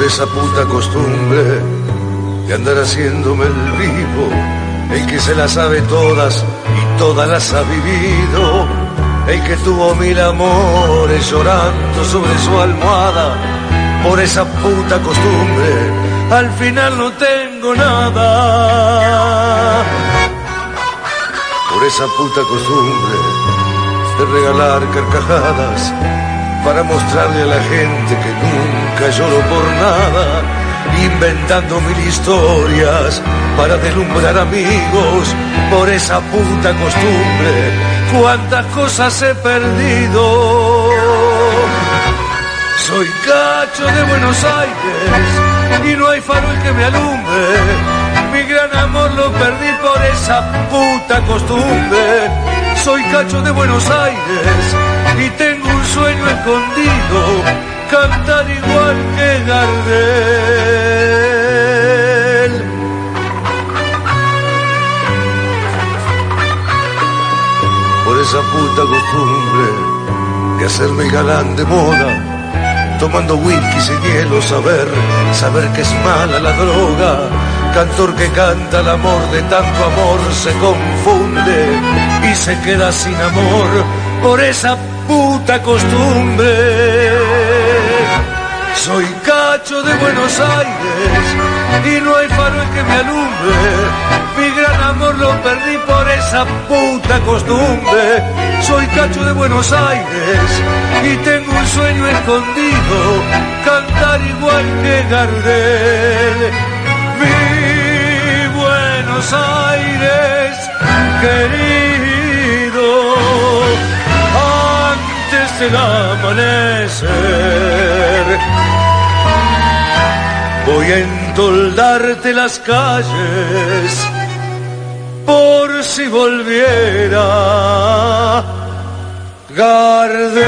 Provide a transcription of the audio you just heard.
esa puta costumbre de andar haciéndome el vivo, el que se las sabe todas y todas las ha vivido, el que tuvo 1000 amores llorando sobre su almohada. Por esa puta costumbre al final no tengo nada. Por esa puta costumbre de regalar carcajadas para mostrarle a la gente que nunca lloro por nada, inventando 1000 historias para deslumbrar amigos. Por esa puta costumbre cuántas cosas he perdido. Soy cacho de Buenos Aires y no hay farol que me alumbre. Mi gran amor lo perdí por esa puta costumbre. Soy cacho de Buenos Aires y tengo un sueño escondido, cantar igual que Gardel. Por esa puta costumbre de hacerme galán de moda, tomando whisky sin hielo, saber que es mala la droga. Cantor que canta el amor, de tanto amor se confunde y se queda sin amor por esa puta costumbre. Soy cacho de Buenos Aires y no hay farol que me alumbre. Mi gran amor lo perdí por esa puta costumbre. Soy cacho de Buenos Aires y tengo un sueño escondido, cantar igual que Gardel. Mi Buenos Aires querido, antes del amanecer voy a entoldarte las calles por si volviera Gardel.